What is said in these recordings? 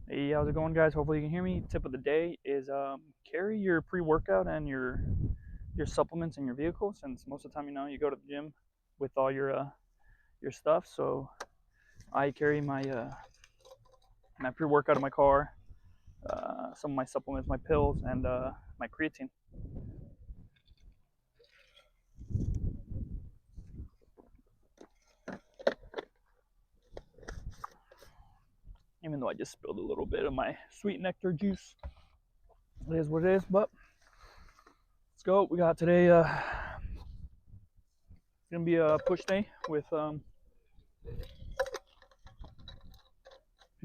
Hey, how's it going, guys? Hopefully you can hear me. Tip of the day is carry your pre-workout and your supplements in your vehicle, since most of the time you go to the gym with all your stuff. So I carry my pre-workout in my car, some of my supplements, my pills, and my creatine. Even though I just spilled a little bit of my sweet nectar juice, it is what it is. But let's go. We got today. Gonna be a push day with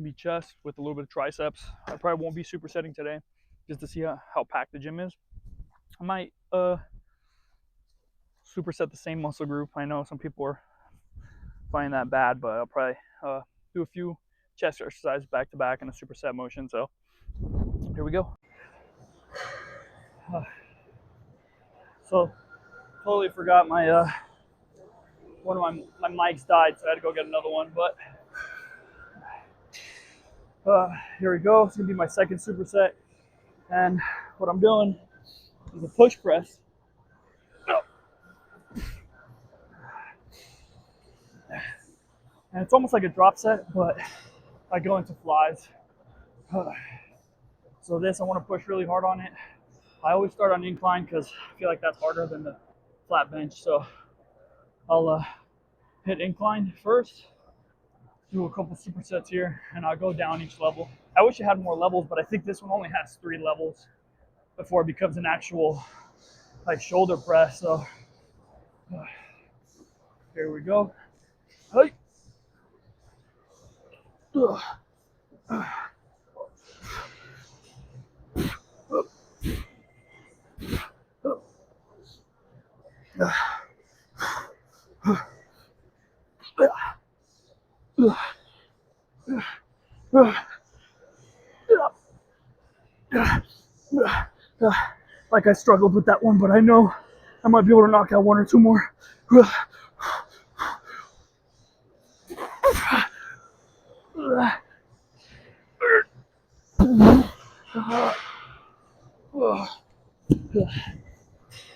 be chest with a little bit of triceps. I probably won't be supersetting today, just to see how packed the gym is. I might superset the same muscle group. I know some people are finding that bad, but I'll probably do a few chest exercises back to back in a superset motion. So here we go. Uh, so totally forgot one of my mics died, so I had to go get another one. But here we go. It's gonna be my second superset, and what I'm doing is a push press. And it's almost like a drop set, but I go into flies. So this, I want to push really hard on it. I always start on incline because I feel like that's harder than the flat bench. So I'll hit incline first, do a couple supersets here, and I'll go down each level. I wish it had more levels, but I think this one only has 3 levels before it becomes an actual like shoulder press. So here we go. Hey. Like I struggled with that one, but I know I might be able to knock out 1 or 2 more.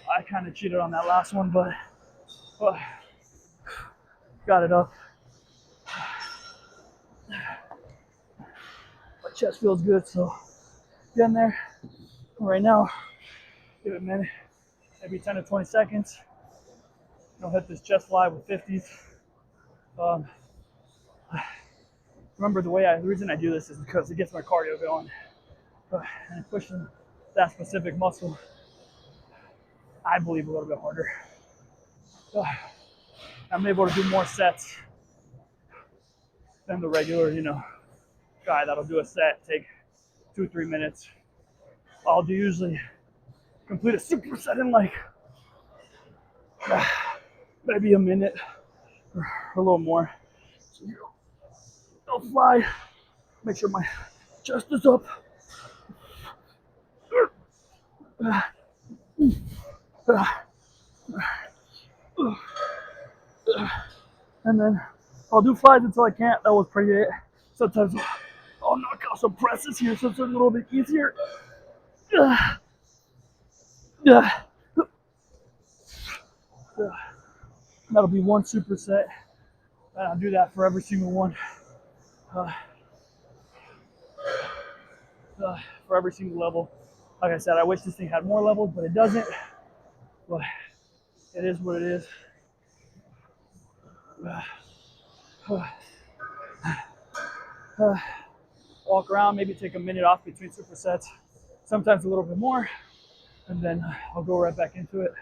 I kind of cheated on that last one, but got it up. My chest feels good, so getting there. Right now, give it a minute, maybe 10 to 20 seconds. I'll hit this chest fly with 50s. Um, remember the reason I do this is because it gets my cardio going. And pushing that specific muscle, I believe, a little bit harder. I'm able to do more sets than the regular, guy that'll do a set, take 2-3 minutes. I'll do usually complete a superset in like maybe a minute or a little more. So I'll fly, make sure my chest is up. And then I'll do flies until I can't. That was pretty it. Sometimes I'll knock out some presses here so it's a little bit easier. That'll be 1 superset. And I'll do that for every single one. For every single level. Like I said, I wish this thing had more levels, but it doesn't. But it is what it is. Walk around, maybe take a minute off between supersets, sometimes a little bit more, and then I'll go right back into it.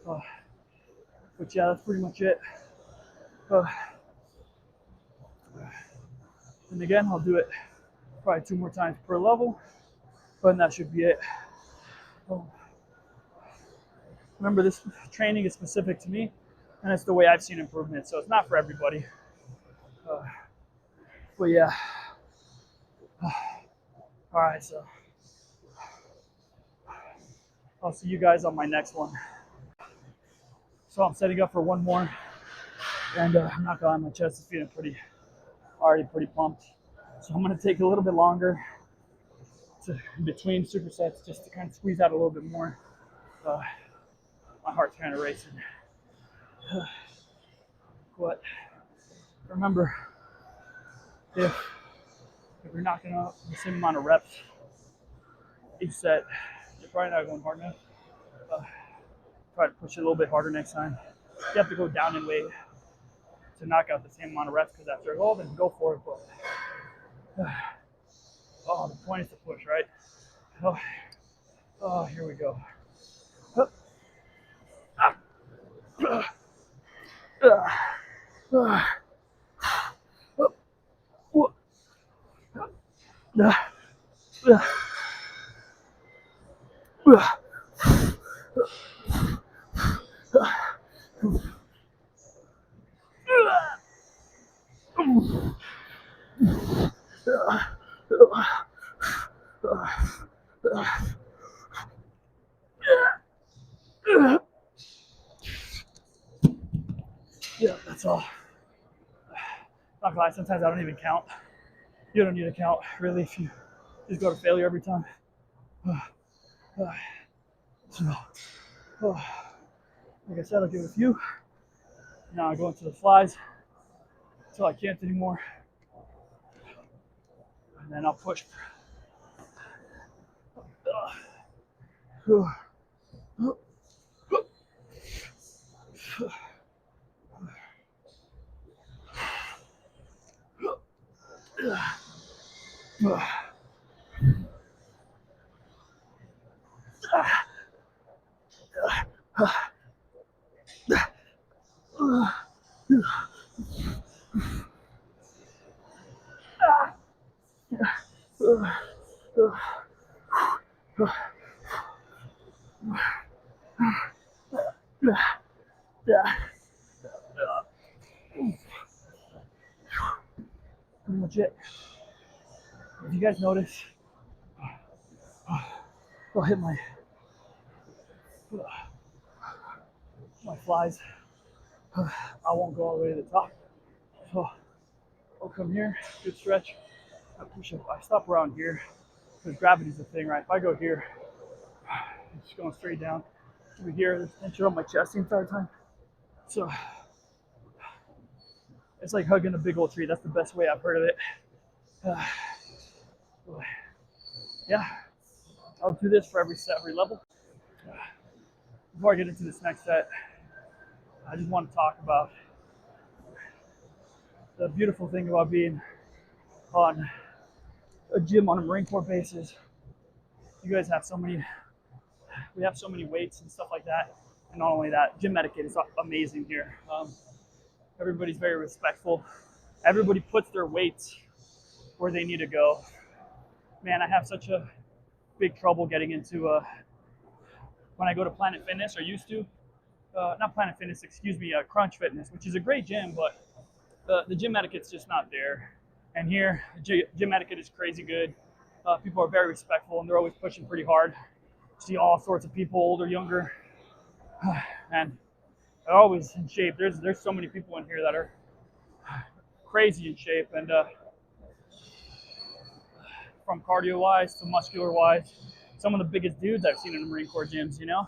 But yeah, that's pretty much it. And again, I'll do it probably 2 more times per level, but that should be it. Remember, this training is specific to me, and it's the way I've seen improvement, so it's not for everybody. But yeah. All right, so I'll see you guys on my next one. So I'm setting up for 1 more, and I'm not gonna lie, my chest is feeling pretty already pretty pumped. So I'm gonna take a little bit longer between supersets just to kind of squeeze out a little bit more. Uh, my heart's kind of racing. But remember, if you're knocking out the same amount of reps each set, you're probably not going hard enough. Try to push it a little bit harder next time. You have to go down in weight to knock out the same amount of reps because after a goal, then go for it. But the point is to push, right? Here we go. Yeah, that's all. Not gonna lie, sometimes I don't even count. You don't need to count, really, if you just go to failure every time. So, like I said, I'll give it a few. Now I go into the flies until I can't anymore. And then I'll push. Pretty much it. If you guys notice, I'll hit my flies. I won't go all the way to the top. So I'll come here, good stretch. I push up. I stop around here because gravity's the thing, right? If I go here, it's just going straight down. Over here, there's tension on my chest the entire time. So it's like hugging a big old tree. That's the best way I've heard of it. Yeah, I'll do this for every set, every level. Before I get into this next set, I just want to talk about the beautiful thing about being on a gym on a Marine Corps basis. You guys have we have so many weights and stuff like that. And not only that, gym etiquette is amazing here. Everybody's very respectful. Everybody puts their weights where they need to go. Man, I have such a big trouble getting into when I go to Planet Fitness, or used to. Not Planet Fitness, excuse me, Crunch Fitness, which is a great gym, but the gym etiquette's just not there. And here, gym etiquette is crazy good. People are very respectful, and they're always pushing pretty hard. See all sorts of people, older, younger, and they're always in shape. There's so many people in here that are crazy in shape, and from cardio-wise to muscular-wise, some of the biggest dudes I've seen in the Marine Corps gyms, you know?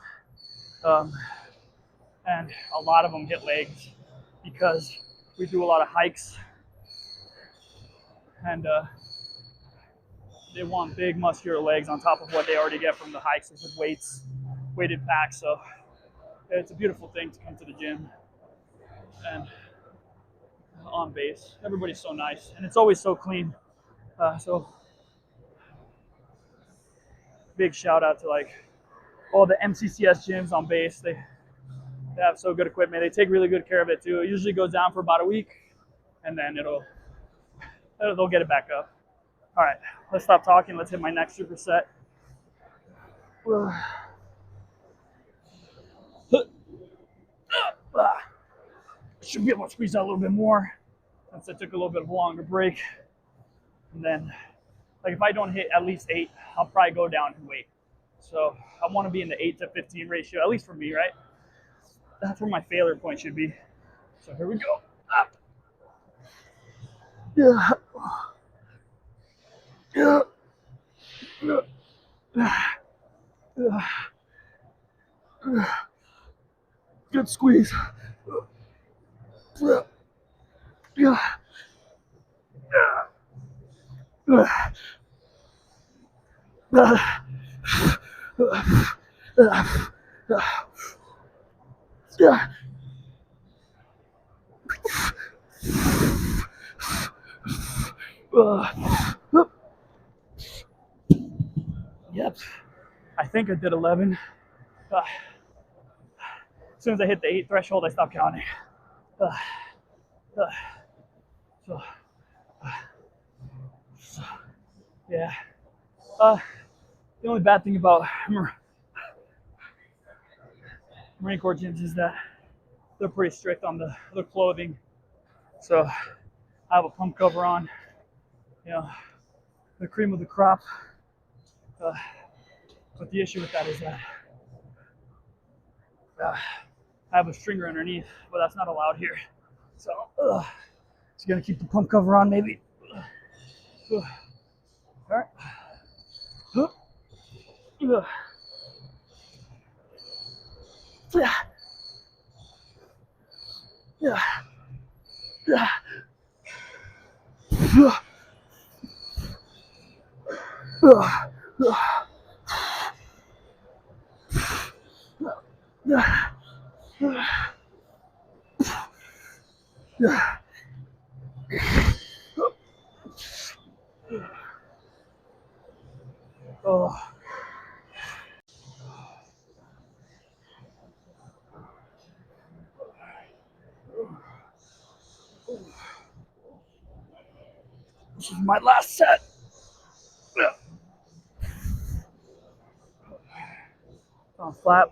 And a lot of them get legs because we do a lot of hikes, and they want big muscular legs on top of what they already get from the hikes with weights, weighted packs. So it's a beautiful thing to come to the gym and on base. Everybody's so nice, and it's always so clean. So big shout out to like all the MCCS gyms on base. They have so good equipment. They take really good care of it too. It usually goes down for about a week, and then they'll get it back up. All right, let's stop talking. Let's hit my next superset. Should be able to squeeze out a little bit more since I took a little bit of a longer break. And then, like if I don't hit at least 8, I'll probably go down in weight. So I want to be in the 8 to 15 ratio, at least for me, right? That's where my failure point should be. So here we go. Up. Yeah. Yeah. Yeah. Good squeeze. Yeah. Yeah. Yeah. Yep. I think I did 11. As soon as I hit the 8 threshold, I stopped counting. Uh, uh, so, so, yeah. The only bad thing about Marine Corps gyms is that they're pretty strict on the clothing. So I have a pump cover on, you know, the cream of the crop. Uh, but the issue with that is that I have a stringer underneath, but that's not allowed here. So just gonna keep the pump cover on maybe. All right. Yeah. Yeah. Yeah. Oh, this is my last set. On flat,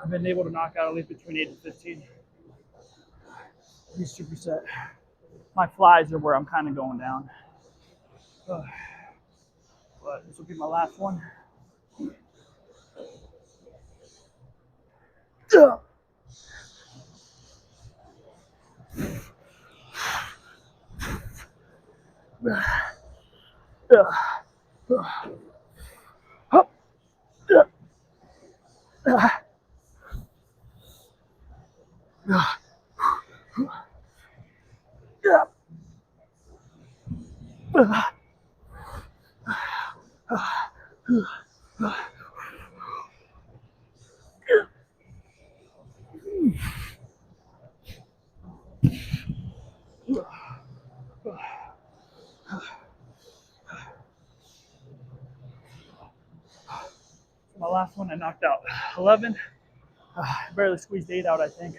I've been able to knock out at least between 8 and 15. These superset. My flies are where I'm kind of going down. But this will be my last one. My last one, I knocked out 11. Barely squeezed 8 out, I think.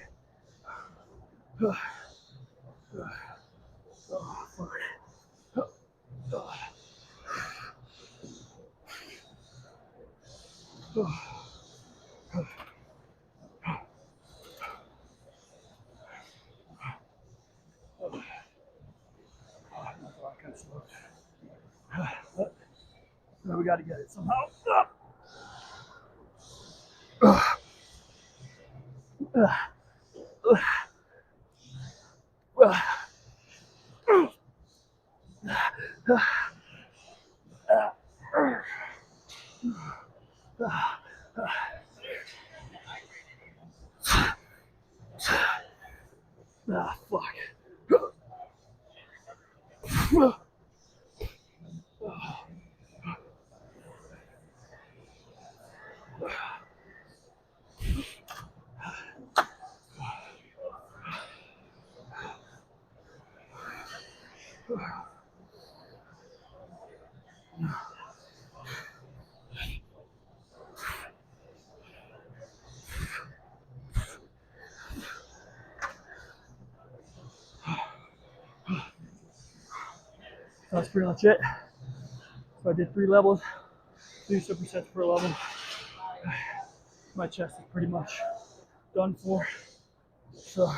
Now we got to get it somehow. Fuck. That's pretty much it. So I did 3 levels, 2 supersets per level. My chest is pretty much done for. So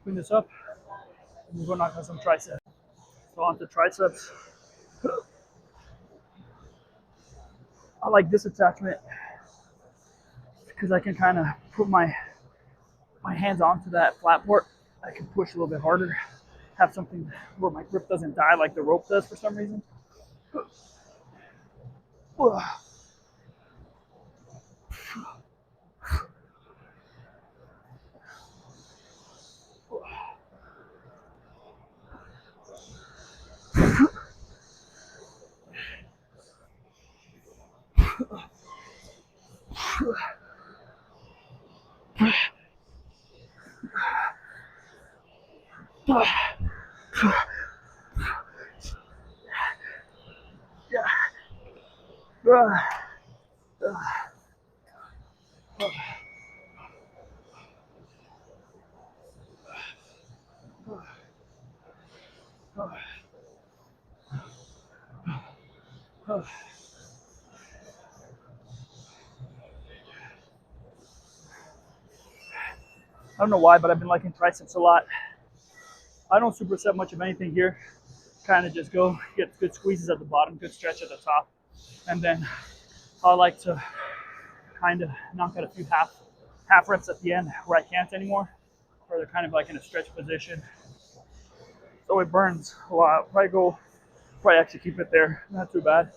clean this up and we're going to knock out some triceps. So on to triceps. I like this attachment because I can kind of put my hands onto that flat part. I can push a little bit harder. have something where my grip doesn't die like the rope does for some reason. I don't know why, but I've been liking triceps a lot. I don't superset much of anything here. Kind of just go get good squeezes at the bottom, good stretch at the top, and then I like to kind of knock out a few half reps at the end where I can't anymore, where they're kind of like in a stretch position. So it burns a lot. Probably actually keep it there. Not too bad.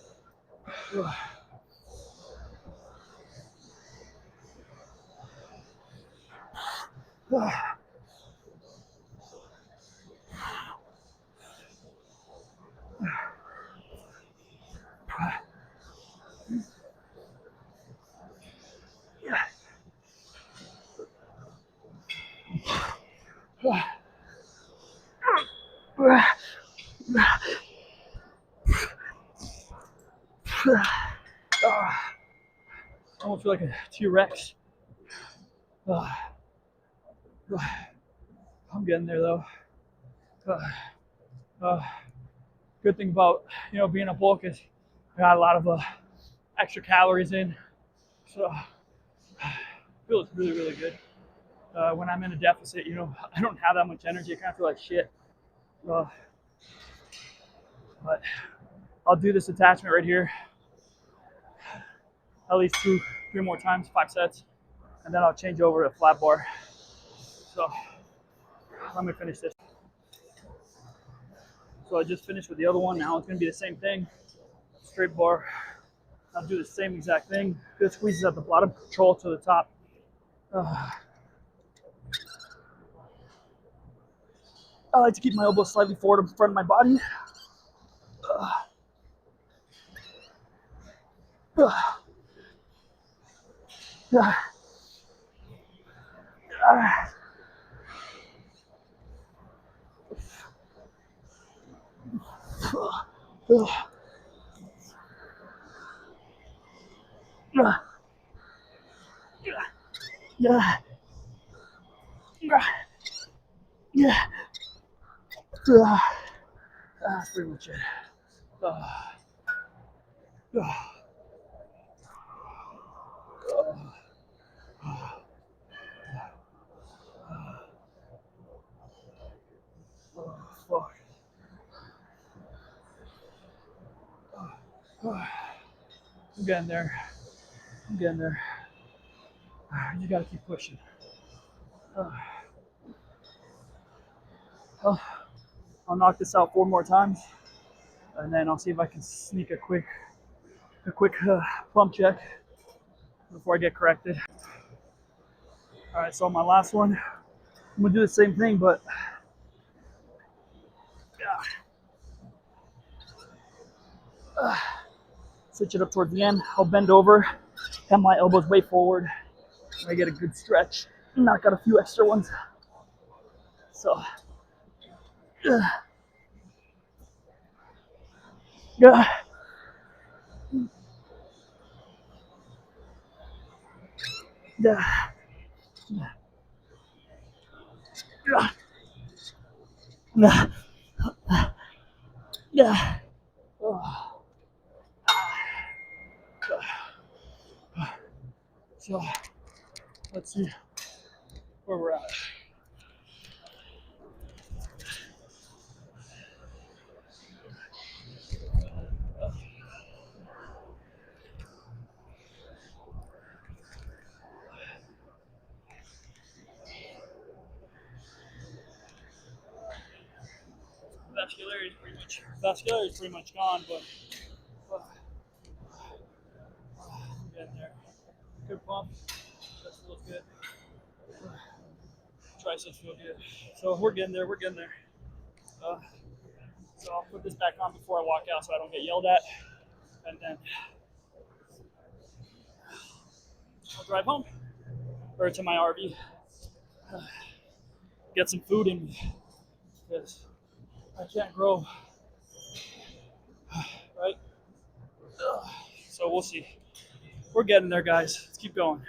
I almost feel like a T-Rex. I'm getting there though. Good thing about being a bulk is I got a lot of extra calories in, so feels really really good. When I'm in a deficit, I don't have that much energy. I kind of feel like shit. Uh, but I'll do this attachment right here at least 3 more times, 5 sets, and then I'll change over to flat bar. So let me finish this. So I just finished with the other one. Now it's going to be the same thing. Straight bar. I'll do the same exact thing. Good squeezes at the bottom, control to the top. I like to keep my elbows slightly forward in front of my body. Yeah. That's pretty much it. Fuck. I'm getting there. I'm getting there. You gotta keep pushing. I'll knock this out 4 more times, and then I'll see if I can sneak a quick pump check before I get corrected. All right, so on my last one, I'm gonna do the same thing, but switch it up towards the end. I'll bend over, have my elbows way forward, and I get a good stretch. Knock out a few extra ones. So, yeah. Yeah. Yeah. Yeah. So, let's see where we're at. vascularity is pretty much gone, but getting there. Good pump. Chest feels good. Triceps feel good. So we're getting there. We're getting there. So I'll put this back on before I walk out so I don't get yelled at, and then I'll drive home or to my RV. Get some food in me because I can't grow. Right? So we'll see. We're getting there, guys. Let's keep going.